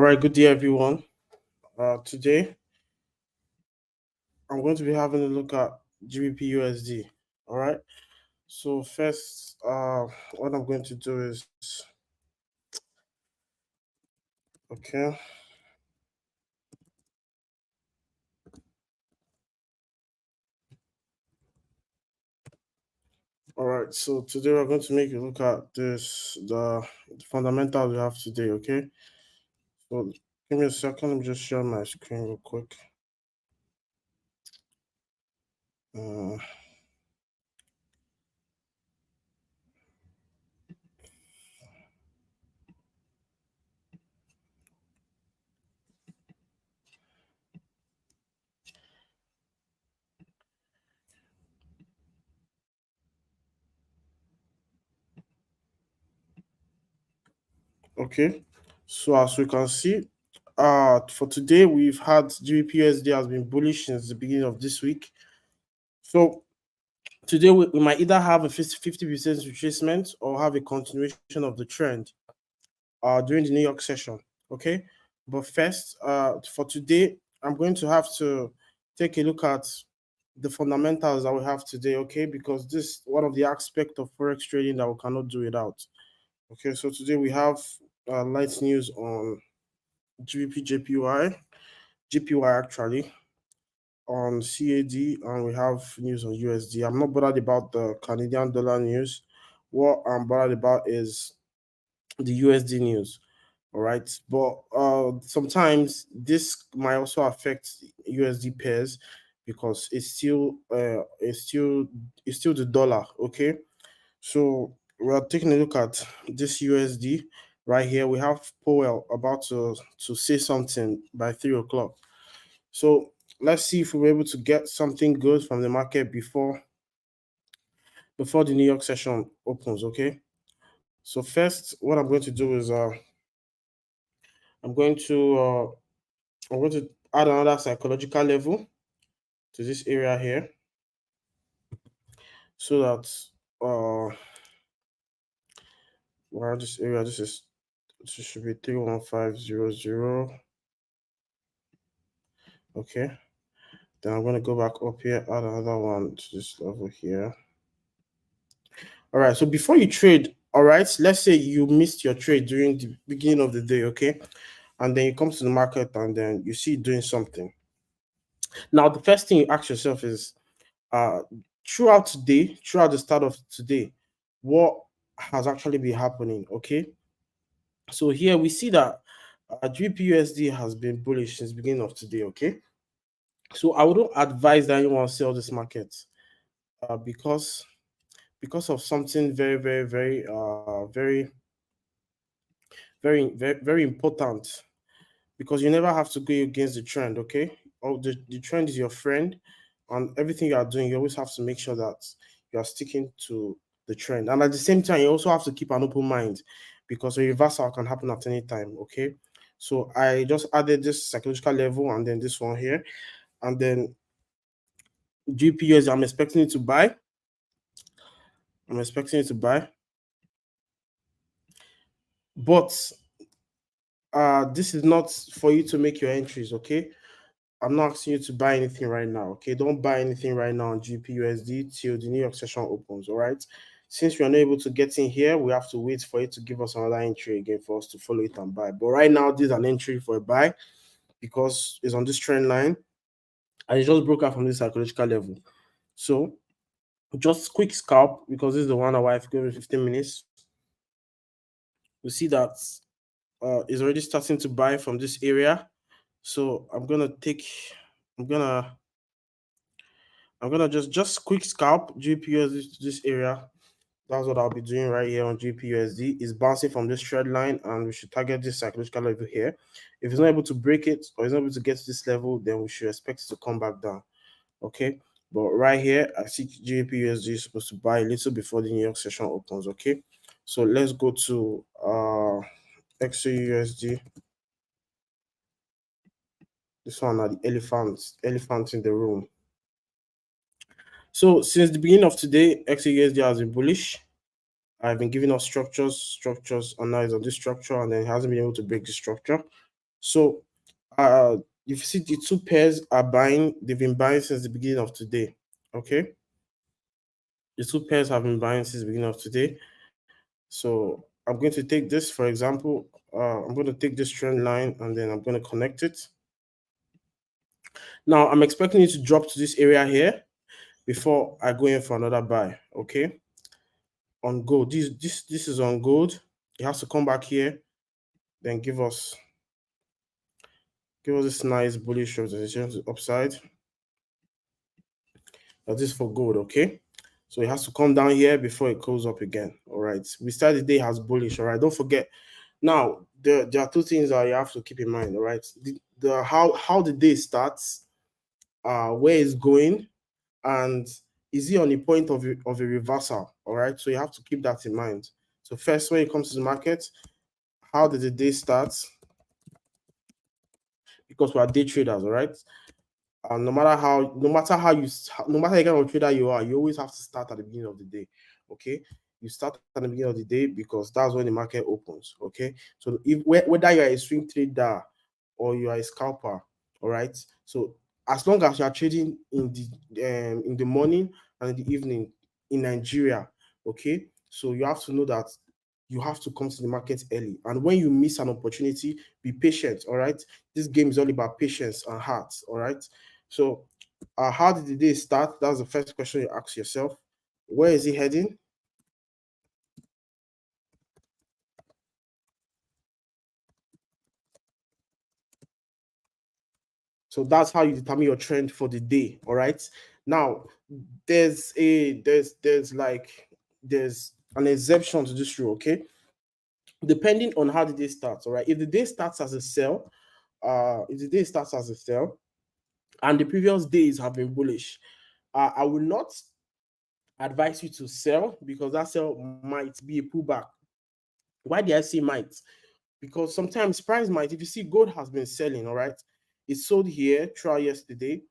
All right, good day, everyone. Today, I'm going to be having a look at GBP USD. All right. So first, what I'm going to do is okay. All right. So today we're going to make a look at the fundamentals we have today. Okay. So give me a second. Let me just share my screen real quick. Uh, okay. So as we can see, for today we've had GBP USD has been bullish since the beginning of this week. So today we might either have a 50% retracement or have a continuation of the trend during the New York session. Okay. But first, for today, I'm going to have to take a look at the fundamentals that we have today, okay? Because this is one of the aspects of forex trading that we cannot do without. Okay, so today we have light news on GBP JPY actually, on CAD, and we have news on USD. I'm not bothered about the Canadian dollar news. What I'm bothered about is the USD news. All right, but sometimes this might also affect USD pairs because it's still the dollar. Okay, so we're taking a look at this USD right here. We have Powell about to say something by 3 o'clock. So let's see if we're able to get something good from the market before the New York session opens. Okay. So first, what I'm going to do is I'm going to uh, I'm going to add another psychological level to this area here, so that well, this area this should be 31500. Okay. Then I'm gonna go back up here, add another one to this level here. All right. So before you trade, all right, let's say you missed your trade during the beginning of the day, okay, and then you come to the market and then you see it doing something. Now, the first thing you ask yourself is, uh, throughout the start of today, what has actually been happening, okay? So here we see that GPUSD has been bullish since the beginning of today, okay? So I wouldn't advise that anyone sell this market because of something very important, because you never have to go against the trend, okay? Or the trend is your friend, and everything you are doing, you always have to make sure that you are sticking to the trend. And at the same time, you also have to keep an open mind, because a reversal can happen at any time, okay? So I just added this psychological level and then this one here, and then GPS, I'm expecting it to buy. I'm expecting it to buy. But this is not for you to make your entries, okay? I'm not asking you to buy anything right now. Okay, don't buy anything right now on GPUSD till the New York session opens. All right. Since we are not able to get in here, we have to wait for it to give us another entry again for us to follow it and buy. But right now, this is an entry for a buy because it's on this trend line and it just broke out from this psychological level. So just quick scalp, because this is the one that I've given 15 minutes. We see that is already starting to buy from this area. So I'm gonna I'm gonna just quick scalp GPUSD this area. That's what I'll be doing right here on GPUSD. Is bouncing from this trend line, and we should target this psychological level here. If it's not able to break it or it's not able to get to this level, then we should expect it to come back down. Okay. But right here, I see GPUSD is supposed to buy a little before the New York session opens. Okay. So let's go to XAUSD. This one are the elephants in the room. So since the beginning of today, XAUSD has been bullish. I've been giving us structures, and now it's on this structure, and then it hasn't been able to break the structure. So uh you see the two pairs are buying, they've been buying since the beginning of today. Okay. The two pairs have been buying since the beginning of today. So I'm going to take this, for example, I'm going to take this trend line and then I'm going to connect it. Now I'm expecting it to drop to this area here before I go in for another buy. Okay. On gold, this is on gold. It has to come back here, then give us this nice bullish representation to the upside. This is for gold, okay? So it has to come down here before it goes up again. All right. We started the day as bullish. All right. Don't forget. Now there are two things that you have to keep in mind. All right. The how the day starts, where it's going, and is it on the point of a reversal? All right. So you have to keep that in mind. So first, when it comes to the market, how did the day start? Because we are day traders, all right. No matter the kind of trader you are, you always have to start at the beginning of the day. Okay, you start at the beginning of the day because that's when the market opens. Okay, so whether you are a swing trader or you are a scalper, all right. So as long as you are trading in the morning and in the evening in Nigeria, okay, so you have to know that you have to come to the market early. And when you miss an opportunity, be patient. All right, this game is all about patience and heart. All right. So, how did the day start? That's the first question you ask yourself. Where is it heading? So that's how you determine your trend for the day. All right. Now, there's an exception to this rule. Okay, depending on how the day starts. All right. If the day starts as a sell, and the previous days have been bullish, I will not advise you to sell because that sell might be a pullback. Why did I say might? Because sometimes price might, if you see gold has been selling, all right, it sold here throughout yesterday,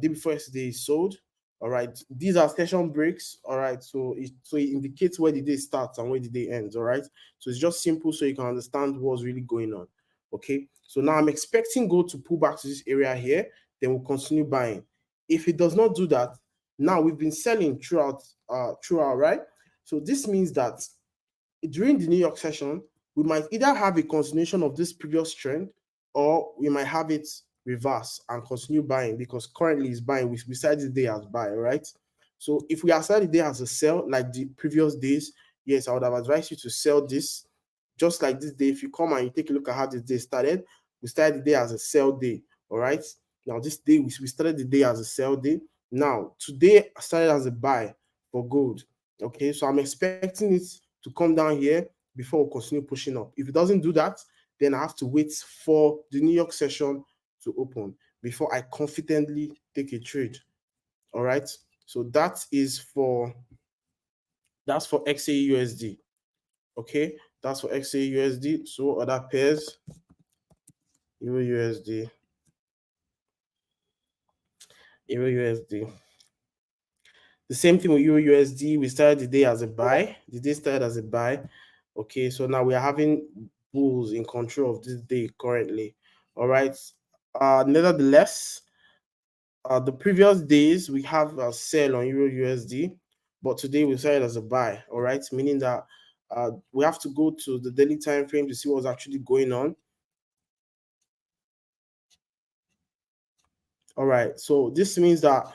day before yesterday it sold. All right, these are session breaks. All right, so it indicates where the day starts and where the day ends. All right, so it's just simple so you can understand what's really going on. Okay, so now I'm expecting gold to pull back to this area here, then we'll continue buying. If it does not do that, now we've been selling throughout, right? So this means that during the New York session, we might either have a continuation of this previous trend or we might have it reverse and continue buying because currently it's buying. We started the day as buy, right? So if we are started the day as a sell like the previous days, yes, I would have advised you to sell this just like this day. If you come and you take a look at how this day started, we started the day as a sell day, all right? Now this day, we started the day as a sell day. Now today started as a buy for gold, okay? So I'm expecting it to come down here before we continue pushing up. If it doesn't do that, then I have to wait for the New York session to open before I confidently take a trade. All right. So that's for XAUSD. Okay, that's for XAUSD. So other pairs, Euro USD, Euro USD. The same thing with Euro USD. We started the day as a buy. The day started as a buy. Okay, so now we are having bulls in control of this day currently. All right. Nevertheless, the previous days we have a sell on Euro USD, but today we saw it as a buy. All right, meaning that we have to go to the daily time frame to see what's actually going on. All right, so this means that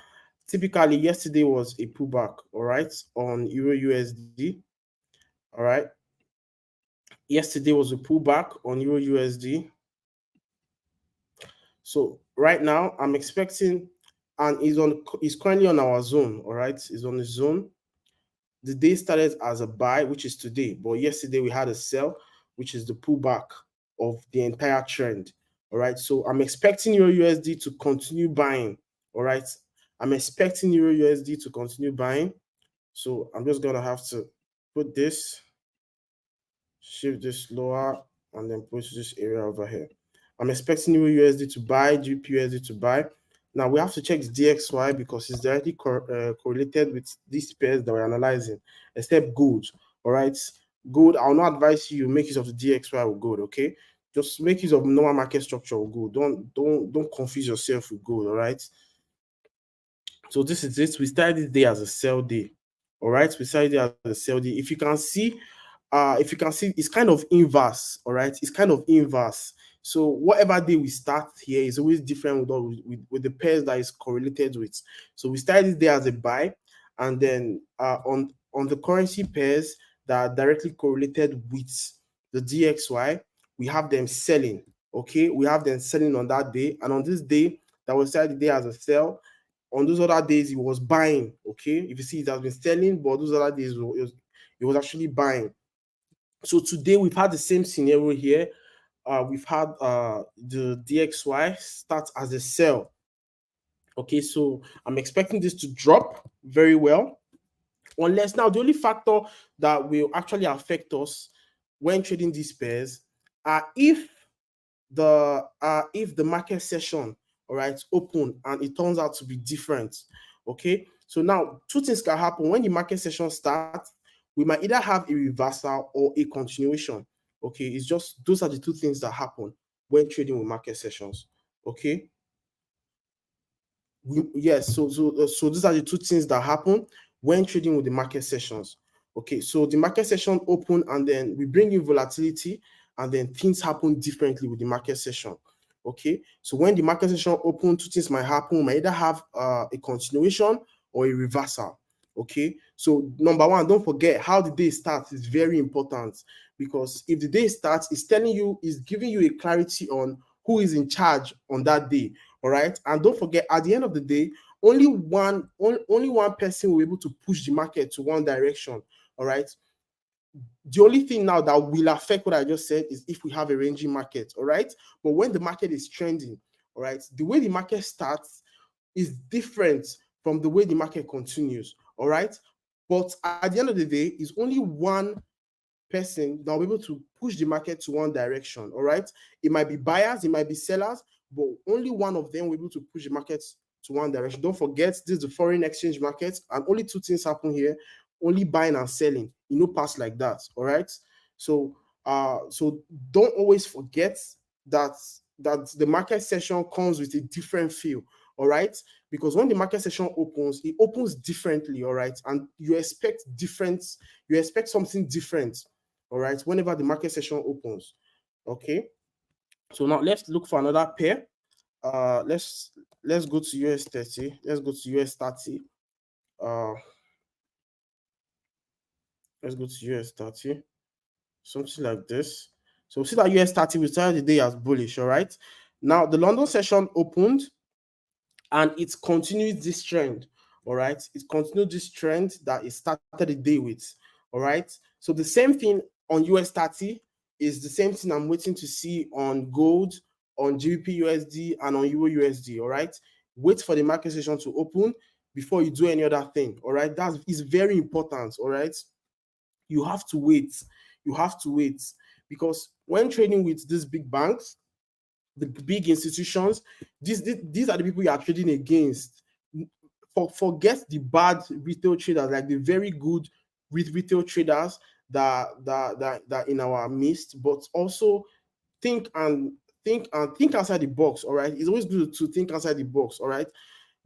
typically yesterday was a pullback. All right, on Euro USD. All right, yesterday was a pullback on Euro USD. So right now I'm expecting, and is currently on our zone. All right, is on the zone. The day started as a buy, which is today, but yesterday we had a sell, which is the pullback of the entire trend. All right, so I'm expecting Euro USD to continue buying. All right, I'm expecting Euro USD to continue buying. So I'm just gonna have to put this, shift this lower, and then push this area over here. I'm expecting Euro USD to buy, GBP to buy. Now we have to check the DXY because it's directly correlated with these pairs that we're analyzing, except gold. All right, gold. I'll not advise you make use of the DXY with gold. Okay, Just make use of normal market structure of gold. Don't confuse yourself with gold. All right. So this is it. We started this day as a sell day. All right. We started it as a sell day. If you can see, it's kind of inverse. All right. It's kind of inverse. So whatever day we start here is always different with the pairs that is correlated with. So we started this day as a buy, and then on the currency pairs that are directly correlated with the DXY, we have them selling. Okay, we have them selling on that day, and on this day that was started the day as a sell. On those other days, it was buying. Okay, if you see, it has been selling, but those other days it was actually buying. So today we've had the same scenario here. We've had the DXY start as a sell. Okay, so I'm expecting this to drop very well. Unless now the only factor that will actually affect us when trading these pairs are if the market session, all right, open and it turns out to be different. Okay, so now two things can happen when the market session starts. We might either have a reversal or a continuation. Okay, it's just those are the two things that happen when trading with market sessions. Okay, yes, so these are the two things that happen when trading with the market sessions. Okay, so the market session open and then we bring in volatility, and then things happen differently with the market session. Okay, so when the market session open, two things might happen. We might either have a continuation or a reversal. Okay, so number one, don't forget how the day starts is very important, because if the day starts, it's giving you a clarity on who is in charge on that day. All right, and don't forget, at the end of the day, only one person will be able to push the market to one direction. All right, the only thing now that will affect what I just said is if we have a ranging market. All right, but when the market is trending, all right, the way the market starts is different from the way the market continues. All right, but at the end of the day, is only one person that will be able to push the market to one direction. All right, it might be buyers, it might be sellers, but only one of them will be able to push the market to one direction. Don't forget, this is the foreign exchange market, and only two things happen here: only buying and selling. You know, pass like that. All right, so so don't always forget that the market session comes with a different feel. All right, because when the market session opens, it opens differently. All right, and you expect something different. All right, whenever the market session opens. Okay, so now let's look for another pair. Let's go to US 30. Let's go to US 30. uh let's go to US 30, something like this. So see that US 30, we started the day as bullish. All right, now the London session opened and it continues this trend. All right, it continued this trend that it started the day with. All right, so the same thing on US 30 is the same thing I'm waiting to see on gold, on GBP USD, and on Euro USD. All right, wait for the market session to open before you do any other thing. All right, that is very important. All right, you have to wait. You have to wait, because when trading with these big banks, the big institutions, these are the people you are trading against. Forget the bad retail traders, like the very good with retail traders that in our midst, but also think and think outside the box. All right, it's always good to think outside the box. All right,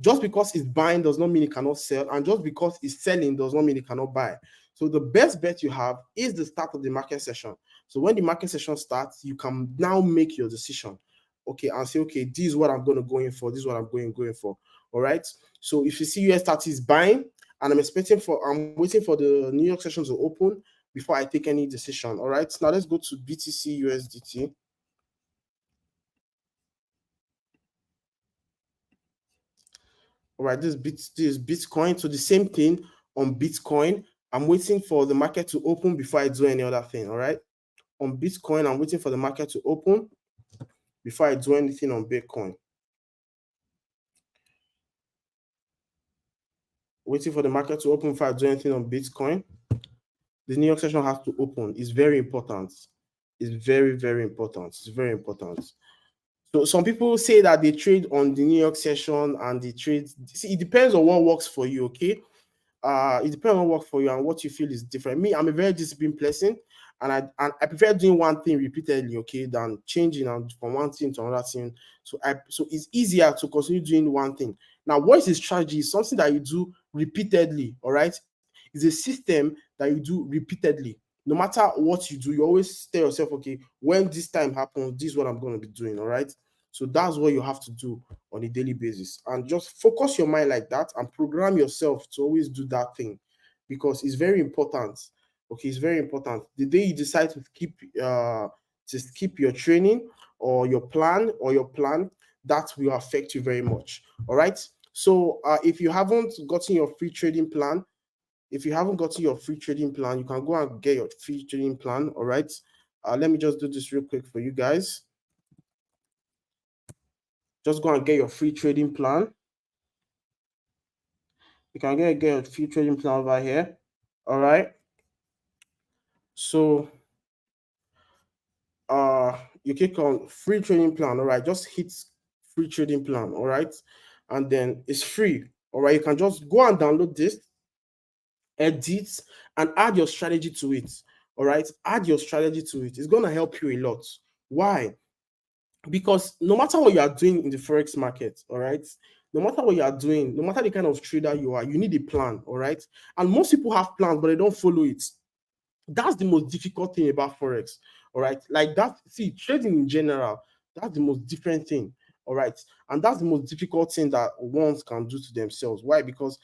just because it's buying does not mean it cannot sell, and just because it's selling does not mean it cannot buy. So the best bet you have is the start of the market session. So when the market session starts, you can now make your decision. Okay, and say, okay, this is what I'm going to go in for. This is what I'm going for. All right. So if you see US 30 is buying, and I'm waiting for the New York session to open before I take any decision. All right. Now let's go to BTC USDT. All right, this is Bitcoin. So the same thing on Bitcoin. I'm waiting for the market to open before I do any other thing. All right. On Bitcoin, I'm waiting for the market to open before I do anything on Bitcoin. Waiting for the market to open before I do anything on Bitcoin. The New York session has to open. It's very important. It's very, very important. It's very important. So some people say that they trade on the New York session and they trade. See, it depends on what works for you. Okay, it depends on what works for you and what you feel is different. Me, I'm a very disciplined person. And I prefer doing one thing repeatedly, okay, than changing and from one thing to another thing. So it's easier to continue doing one thing. Now, what is a strategy? Is something that you do repeatedly, all right? It's a system that you do repeatedly. No matter what you do, you always tell yourself, okay, when this time happens, this is what I'm going to be doing, all right? So that's what you have to do on a daily basis. And just focus your mind like that and program yourself to always do that thing, because it's very important. Okay, it's very important. The day you decide to skip your training or your plan, that will affect you very much. All right. So if you haven't gotten your free trading plan, you can go and get your free trading plan. All right. Let me just do this real quick for you guys. Just go and get your free trading plan. You can get your free trading plan over here. All right. So you click on free trading plan. All right, just hit free trading plan. All right, and then it's free. All right, you can just go and download this, edit, and add your strategy to it. All right, add your strategy to it. It's going to help you a lot. Why? Because no matter what you are doing in the forex market, all right, no matter what you are doing, no matter the kind of trader you are, you need a plan. All right, and most people have plans, but they don't follow it. That's the most difficult thing about forex. All right, like that. See, trading in general, that's the most different thing. All right, and that's the most difficult thing that ones can do to themselves. Why? Because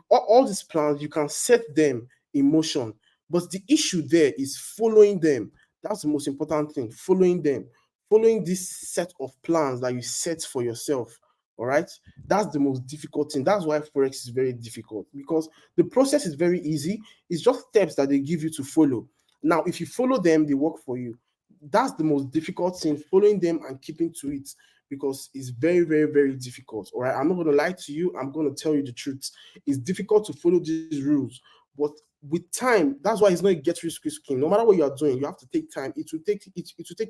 all these plans, you can set them in motion, but the issue there is following them. That's the most important thing. Following this set of plans that you set for yourself. All right, that's the most difficult thing. That's why forex is very difficult, because the process is very easy. It's just steps that they give you to follow. Now, if you follow them, they work for you. That's the most difficult thing, following them and keeping to it, because it's very, very, very difficult. All right. I'm not going to lie to you. I'm going to tell you the truth. It's difficult to follow these rules, but with time, that's why it's not a get rich quick scheme. No matter what you are doing, you have to take time. It will take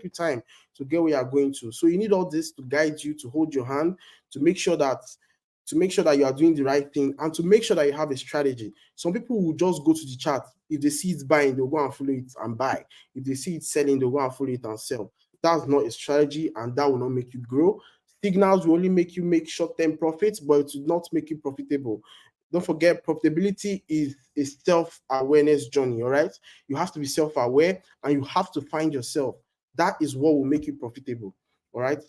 you time to get where you are going to. So you need all this to guide you, to hold your hand, to make sure that you are doing the right thing, and to make sure that you have a strategy. Some people will just go to the chart. If they see it buying, they'll go and follow it and buy. If they see it selling, they'll go and follow it and sell. That's not a strategy, and that will not make you grow. Signals will only make you make short-term profits, but it will not make you profitable. Don't forget, profitability is a self-awareness journey. All right, you have to be self-aware, and you have to find yourself. That is what will make you profitable. All right,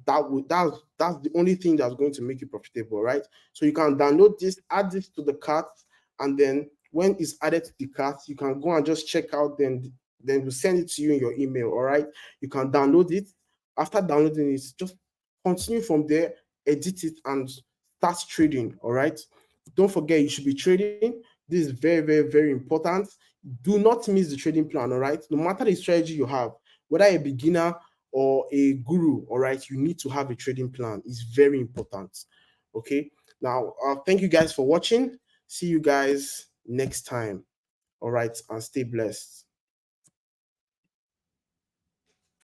that's the only thing that's going to make you profitable, right? So you can download this, add this to the cart, and then when it's added to the cart, you can go and just check out. Then we'll send it to you in your email. All right, you can download it. After downloading it, just continue from there, edit it, and start trading. All right, don't forget, you should be trading. This is very, very, very important. Do not miss the trading plan. All right, no matter the strategy you have, whether a beginner or a guru, all right, you need to have a trading plan. It's very important. Okay. Now, thank you guys for watching. See you guys next time. All right, and stay blessed.